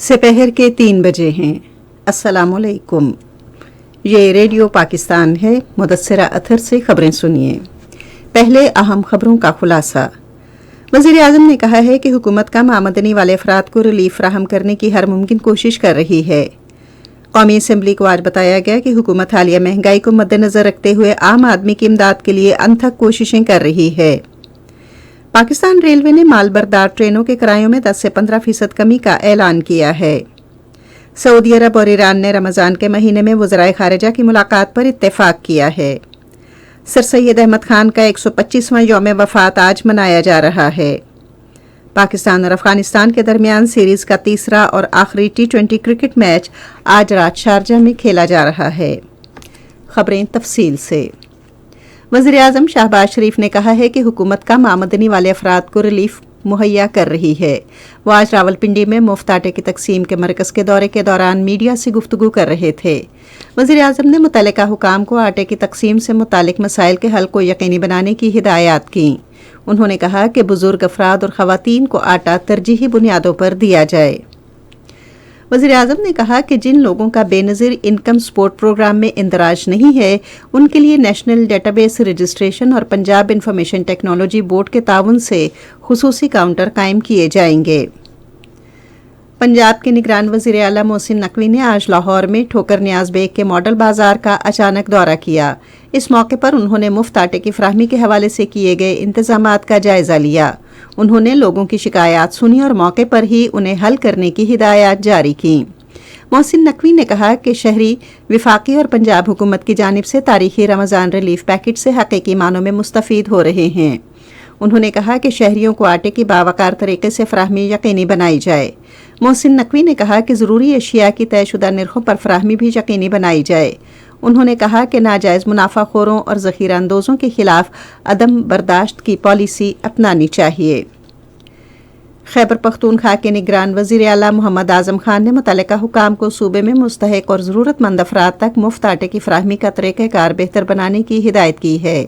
سپہر کے 3 بجے ہیں۔ السلام علیکم، یہ ریڈیو پاکستان ہے۔ مدثرہ اطہر سے خبریں سنیے۔ پہلے اہم خبروں کا خلاصہ۔ وزیر اعظم نے کہا ہے کہ حکومت کم آمدنی والے افراد کو ریلیف فراہم کرنے کی ہر ممکن کوشش کر رہی ہے۔ قومی اسمبلی کو آج بتایا گیا کہ حکومت حالیہ مہنگائی کو مد نظر رکھتے ہوئے عام آدمی کی امداد کے لیے انتھک کوششیں کر رہی ہے۔ پاکستان ریلوے نے مال بردار ٹرینوں کے کرایوں میں 10 سے 15% کمی کا اعلان کیا ہے۔ سعودی عرب اور ایران نے رمضان کے مہینے میں وزرائے خارجہ کی ملاقات پر اتفاق کیا ہے۔ سر سید احمد خان کا 125واں یوم وفات آج منایا جا رہا ہے۔ پاکستان اور افغانستان کے درمیان سیریز کا تیسرا اور آخری T20 کرکٹ میچ آج رات شارجہ میں کھیلا جا رہا ہے۔ خبریں تفصیل سے۔ وزیر اعظم شہباز شریف نے کہا ہے کہ حکومت کم آمدنی والے افراد کو ریلیف مہیا کر رہی ہے۔ وہ آج راولپنڈی میں مفت آٹے کی تقسیم کے مرکز کے دورے کے دوران میڈیا سے گفتگو کر رہے تھے۔ وزیر اعظم نے متعلقہ حکام کو آٹے کی تقسیم سے متعلق مسائل کے حل کو یقینی بنانے کی ہدایات کیں۔ انہوں نے کہا کہ بزرگ افراد اور خواتین کو آٹا ترجیحی بنیادوں پر دیا جائے۔ وزیر اعظم نے کہا کہ جن لوگوں کا بے نظیر انکم سپورٹ پروگرام میں اندراج نہیں ہے، ان کے لیے نیشنل ڈیٹا بیس رجسٹریشن اور پنجاب انفارمیشن ٹیکنالوجی بورڈ کے تعاون سے خصوصی کاؤنٹر قائم کیے جائیں گے۔ پنجاب کے نگران وزیر اعلیٰ محسن نقوی نے آج لاہور میں ٹھوکر نیاز بیگ کے ماڈل بازار کا اچانک دورہ کیا۔ اس موقع پر انہوں نے مفت آٹے کی فراہمی کے حوالے سے کیے گئے انتظامات کا جائزہ لیا۔ انہوں نے لوگوں کی شکایات سنی اور موقع پر ہی انہیں حل کرنے کی ہدایات جاری کیں۔ محسن نقوی نے کہا کہ شہری وفاقی اور پنجاب حکومت کی جانب سے تاریخی رمضان ریلیف پیکٹ سے حقیقی معنوں میں مستفید ہو رہے ہیں۔ انہوں نے کہا کہ شہریوں کو آٹے کی باوقار طریقے سے فراہمی یقینی بنائی جائے۔ محسن نقوی نے کہا کہ ضروری اشیاء کی طے شدہ نرخوں پر فراہمی بھی یقینی بنائی جائے۔ انہوں نے کہا کہ ناجائز منافع خوروں اور ذخیرہ اندوزوں کے خلاف عدم برداشت کی پالیسی اپنانی چاہیے۔ خیبر پختونخوا کے نگران وزیر اعلیٰ محمد اعظم خان نے متعلقہ حکام کو صوبے میں مستحق اور ضرورت مند افراد تک مفت آٹے کی فراہمی کا طریقہ کار بہتر بنانے کی ہدایت کی ہے۔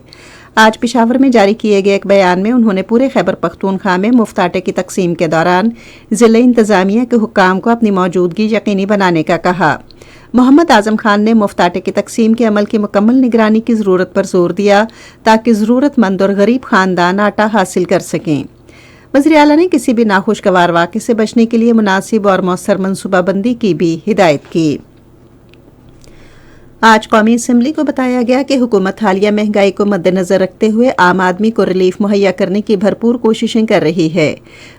آج پشاور میں جاری کیے گئے ایک بیان میں انہوں نے پورے خیبر پختونخوا میں مفت آٹے کی تقسیم کے دوران ضلع انتظامیہ کے حکام کو اپنی موجودگی یقینی بنانے کا کہا۔ محمد اعظم خان نے مفت آٹے کی تقسیم کے عمل کی مکمل نگرانی کی ضرورت پر زور دیا تاکہ ضرورت مند اور غریب خاندان آٹا حاصل کر سکیں۔ وزیر اعلیٰ نے کسی بھی ناخوشگوار واقعے سے بچنے کے لیے مناسب اور مؤثر منصوبہ بندی کی بھی ہدایت کی۔ آج قومی اسمبلی کو بتایا گیا کہ حکومت حالیہ مہنگائی کو مد نظر رکھتے ہوئے عام آدمی کو ریلیف مہیا کرنے کی بھرپور کوششیں کر رہی ہے۔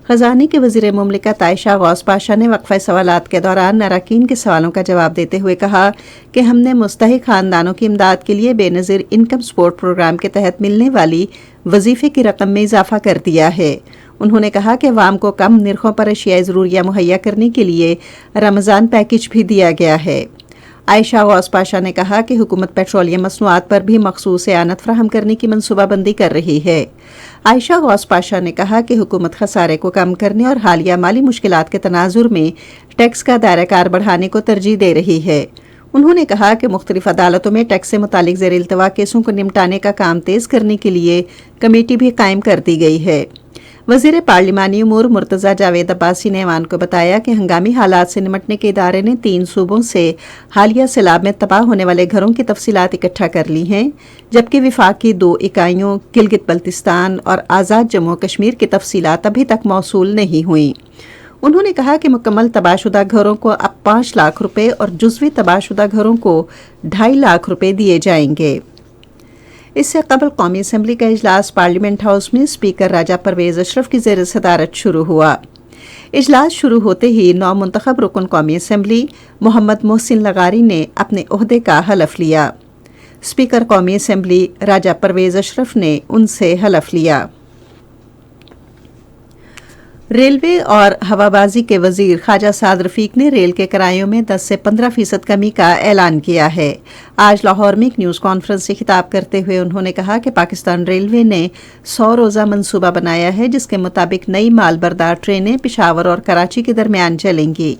خزانے کے وزیر مملکت عائشہ غوث پاشا نے وقفہ سوالات کے دوران اراکین کے سوالوں کا جواب دیتے ہوئے کہا کہ ہم نے مستحق خاندانوں کی امداد کے لیے بے نظیر انکم سپورٹ پروگرام کے تحت ملنے والی وظیفے کی رقم میں اضافہ کر دیا ہے۔ انہوں نے کہا کہ عوام کو کم نرخوں پر اشیاء ضروریہ مہیا کرنے کے لیے رمضان پیکج بھی دیا گیا ہے۔ عائشہ غوث پاشا نے کہا کہ حکومت پیٹرولیم مصنوعات پر بھی مخصوص اعانت فراہم کرنے کی منصوبہ بندی کر رہی ہے۔ عائشہ غوث پاشا نے کہا کہ حکومت خسارے کو کم کرنے اور حالیہ مالی مشکلات کے تناظر میں ٹیکس کا دائرہ کار بڑھانے کو ترجیح دے رہی ہے۔ انہوں نے کہا کہ مختلف عدالتوں میں ٹیکس سے متعلق زیر التوا کیسوں کو نمٹانے کا کام تیز کرنے کے لیے کمیٹی بھی قائم کر دی گئی ہے۔ وزیر پارلیمانی امور مرتضیٰ جاوید عباسی نے ایوان کو بتایا کہ ہنگامی حالات سے نمٹنے کے ادارے نے 3 صوبوں سے حالیہ سیلاب میں تباہ ہونے والے گھروں کی تفصیلات اکٹھا کر لی ہیں، جبکہ وفاق کی 2 اکائیوں گلگت بلتستان اور آزاد جموں و کشمیر کی تفصیلات ابھی تک موصول نہیں ہوئیں۔ انہوں نے کہا کہ مکمل تباہ شدہ گھروں کو اب 5 لاکھ روپے اور جزوی تباہ شدہ گھروں کو 2.5 لاکھ روپے دیے جائیں گے۔ اس سے قبل قومی اسمبلی کا اجلاس پارلیمنٹ ہاؤس میں اسپیکر راجہ پرویز اشرف کی زیر صدارت شروع ہوا۔ اجلاس شروع ہوتے ہی نو منتخب رکن قومی اسمبلی محمد محسن لغاری نے اپنے عہدے کا حلف لیا۔ اسپیکر قومی اسمبلی راجہ پرویز اشرف نے ان سے حلف لیا۔ ریلوے اور ہوابازی کے وزیر خواجہ سعد رفیق نے ریل کے کرایوں میں 10 سے 15% کمی کا اعلان کیا ہے۔ آج لاہور میں ایک نیوز کانفرنس سے خطاب کرتے ہوئے انہوں نے کہا کہ پاکستان ریلوے نے 100 روزہ منصوبہ بنایا ہے جس کے مطابق نئی مال بردار ٹرینیں پشاور اور کراچی کے درمیان چلیں گی۔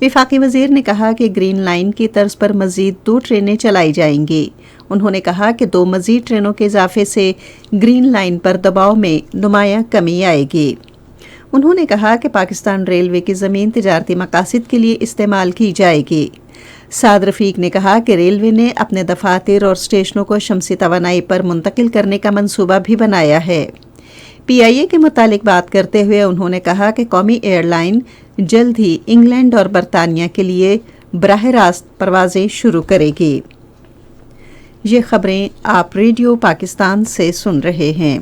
وفاقی وزیر نے کہا کہ گرین لائن کی طرز پر مزید 2 ٹرینیں چلائی جائیں گی۔ انہوں نے کہا کہ 2 مزید ٹرینوں کے اضافے سے گرین لائن پر دباؤ میں نمایاں کمی آئے گی۔ انہوں نے کہا کہ پاکستان ریلوے کی زمین تجارتی مقاصد کے لیے استعمال کی جائے گی۔ سعد رفیق نے کہا کہ ریلوے نے اپنے دفاتر اور اسٹیشنوں کو شمسی توانائی پر منتقل کرنے کا منصوبہ بھی بنایا ہے۔ پی آئی اے کے متعلق بات کرتے ہوئے انہوں نے کہا کہ قومی ایئر لائن جلد ہی انگلینڈ اور برطانیہ کے لیے براہ راست پروازیں شروع کرے گی۔ یہ خبریں آپ ریڈیو پاکستان سے سن رہے ہیں۔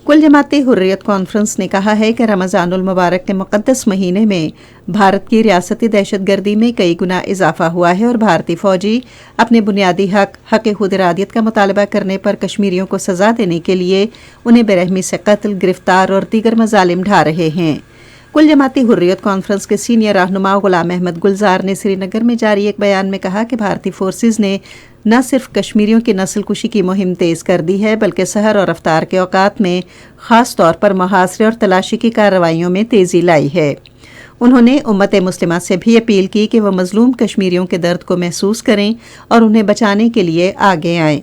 کل جماعت حریت کانفرنس نے کہا ہے کہ رمضان المبارک کے مقدس مہینے میں بھارت کی ریاستی دہشت گردی میں کئی گنا اضافہ ہوا ہے اور بھارتی فوجی اپنے بنیادی حق خود ارادیت کا مطالبہ کرنے پر کشمیریوں کو سزا دینے کے لیے انہیں بے رحمی سے قتل، گرفتار اور دیگر مظالم ڈھا رہے ہیں۔ کل جماعت حریت کانفرنس کے سینئر رہنما غلام احمد گلزار نے سری نگر میں جاری ایک بیان میں کہا کہ بھارتی فورسز نے نہ صرف کشمیریوں کی نسل کشی کی مہم تیز کر دی ہے بلکہ سحر اور افطار کے اوقات میں خاص طور پر محاصرے اور تلاشی کی کارروائیوں میں تیزی لائی ہے۔ انہوں نے امت مسلمہ سے بھی اپیل کی کہ وہ مظلوم کشمیریوں کے درد کو محسوس کریں اور انہیں بچانے کے لیے آگے آئیں۔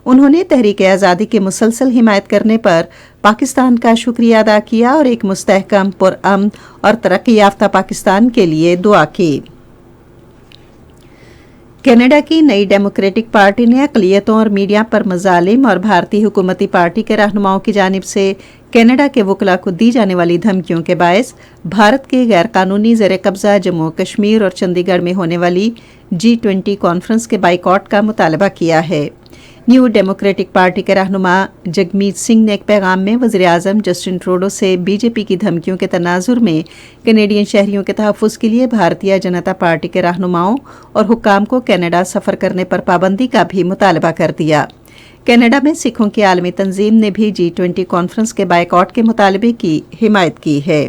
انہوں نے تحریک آزادی کی مسلسل حمایت کرنے پر پاکستان کا شکریہ ادا کیا اور ایک مستحکم، پرامن اور ترقی یافتہ پاکستان کے لیے دعا کی۔ کینیڈا کی نئی ڈیموکریٹک پارٹی نے اقلیتوں اور میڈیا پر مظالم اور بھارتی حکومتی پارٹی کے رہنماؤں کی جانب سے کینیڈا کے وکلاء کو دی جانے والی دھمکیوں کے باعث بھارت کے غیر قانونی زیر قبضہ جموں کشمیر اور چنڈی گڑھ میں ہونے والی G20 کانفرنس کے بائیکاٹ کا مطالبہ کیا ہے۔ نیو ڈیموکریٹک پارٹی کے رہنما جگمیت سنگھ نے ایک پیغام میں وزیراعظم جسٹن ٹروڈو سے بی جے پی کی دھمکیوں کے تناظر میں کینیڈین شہریوں کے تحفظ کے لیے بھارتیہ جنتا پارٹی کے رہنماؤں اور حکام کو کینیڈا سفر کرنے پر پابندی کا بھی مطالبہ کر دیا۔ کینیڈا میں سکھوں کی عالمی تنظیم نے بھی G20 کانفرنس کے بائیکاٹ کے مطالبے کی حمایت کی ہے۔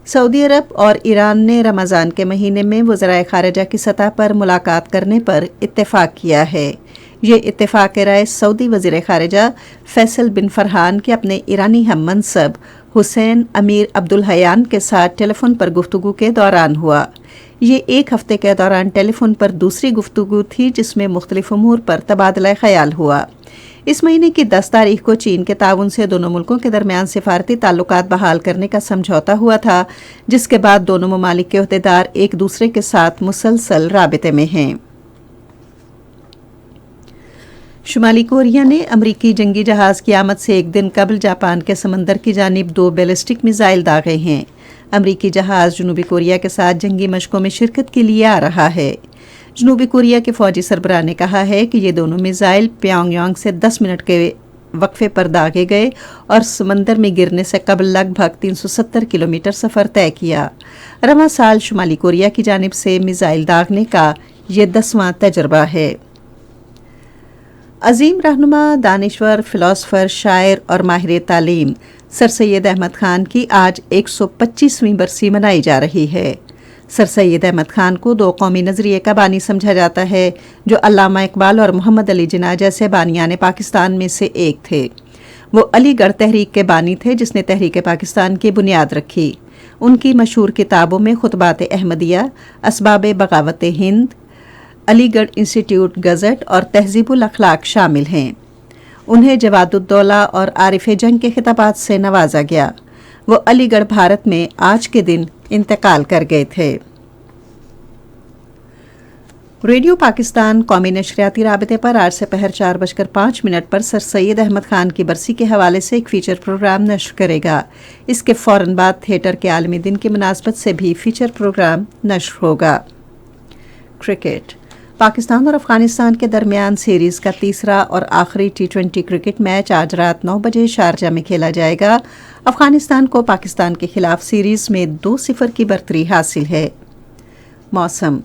سعودی عرب اور ایران نے رمضان کے مہینے میں وزرائے خارجہ کی سطح پر ملاقات کرنے پر اتفاق کیا ہے۔ یہ اتفاق رائے سعودی وزیر خارجہ فیصل بن فرحان کے اپنے ایرانی ہم منصب حسین امیر عبدالحیان کے ساتھ ٹیلی فون پر گفتگو کے دوران ہوا۔ یہ ایک ہفتے کے دوران ٹیلی فون پر دوسری گفتگو تھی جس میں مختلف امور پر تبادلہ خیال ہوا۔ اس مہینے کی 10 تاریخ کو چین کے تعاون سے دونوں ملکوں کے درمیان سفارتی تعلقات بحال کرنے کا سمجھوتا ہوا تھا، جس کے بعد دونوں ممالک کے عہدیدار ایک دوسرے کے ساتھ مسلسل رابطے میں ہیں۔ شمالی کوریا نے امریکی جنگی جہاز کی آمد سے ایک دن قبل جاپان کے سمندر کی جانب 2 بیلسٹک میزائل داغے ہیں۔ امریکی جہاز جنوبی کوریا کے ساتھ جنگی مشقوں میں شرکت کے لیے آ رہا ہے۔ جنوبی کوریا کے فوجی سربراہ نے کہا ہے کہ یہ دونوں میزائل پیونگ یانگ سے 10 منٹ کے وقفے پر داغے گئے اور سمندر میں گرنے سے قبل لگ بھگ 370 کلومیٹر سفر طے کیا۔ رواں سال شمالی کوریا کی جانب سے میزائل داغنے کا یہ 10واں تجربہ ہے۔ عظیم رہنما، دانشور، فلاسفر، شاعر اور ماہر تعلیم سر سید احمد خان کی آج 125ویں برسی منائی جا رہی ہے۔ سر سید احمد خان کو 2 قومی نظریے کا بانی سمجھا جاتا ہے، جو علامہ اقبال اور محمد علی جناح جیسے بانیان پاکستان میں سے ایک تھے۔ وہ علی گڑھ تحریک کے بانی تھے جس نے تحریک پاکستان کی بنیاد رکھی۔ ان کی مشہور کتابوں میں خطبات احمدیہ، اسباب بغاوت ہند، علی گڑھ انسٹیٹیوٹ گزٹ اور تہذیب الاخلاق شامل ہیں۔ انہیں جواد الدولہ اور عارف جنگ کے خطابات سے نوازا گیا۔ وہ علی گڑھ بھارت میں آج کے دن انتقال کر گئے تھے۔ ریڈیو پاکستان قومی نشریاتی رابطے پر آج سے پہر 4:05 پر سر سید احمد خان کی برسی کے حوالے سے ایک فیچر پروگرام نشر کرے گا۔ اس کے فوراً بعد تھیٹر کے عالمی دن کی مناسبت سے بھی فیچر پروگرام نشر ہوگا۔ کرکٹ۔ پاکستان اور افغانستان کے درمیان سیریز کا تیسرا اور آخری T20 کرکٹ میچ آج رات 9 بجے شارجہ میں کھیلا جائے گا۔ افغانستان کو پاکستان کے خلاف سیریز میں 2-0 کی برتری حاصل ہے۔ موسم۔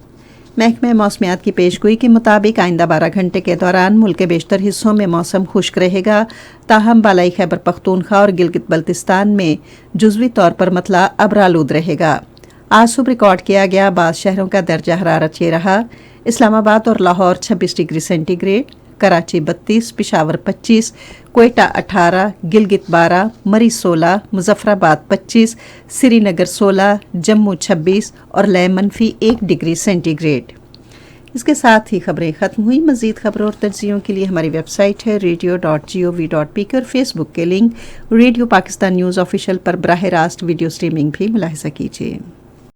محکمہ موسمیات کی پیشگوئی کے مطابق آئندہ 12 گھنٹے کے دوران ملک کے بیشتر حصوں میں موسم خشک رہے گا، تاہم بالائی خیبر پختونخوا اور گلگت بلتستان میں جزوی طور پر مطلع ابرآلود رہے گا۔ آج صبح ریکارڈ کیا گیا بعض شہروں کا درجہ حرارت یہ رہا: اسلام آباد اور Lahore 26 degree centigrade, Karachi 32، Peshawar 25، Quetta 18، Gilgit 12، Murree 16، Muzaffarabad 25، Srinagar 16، Jammu 26 اور لیہ -1 ڈگری سینٹی گریڈ۔ اس کے ساتھ ہی خبریں ختم ہوئی. مزید خبروں اور تجزیوں کے لیے ہماری ویب سائٹ ہے radio.gov.pk اور فیس بک کے link radio Pakistan news official پر براہ راست ویڈیو سٹریمنگ بھی ملاحظہ کیجیے.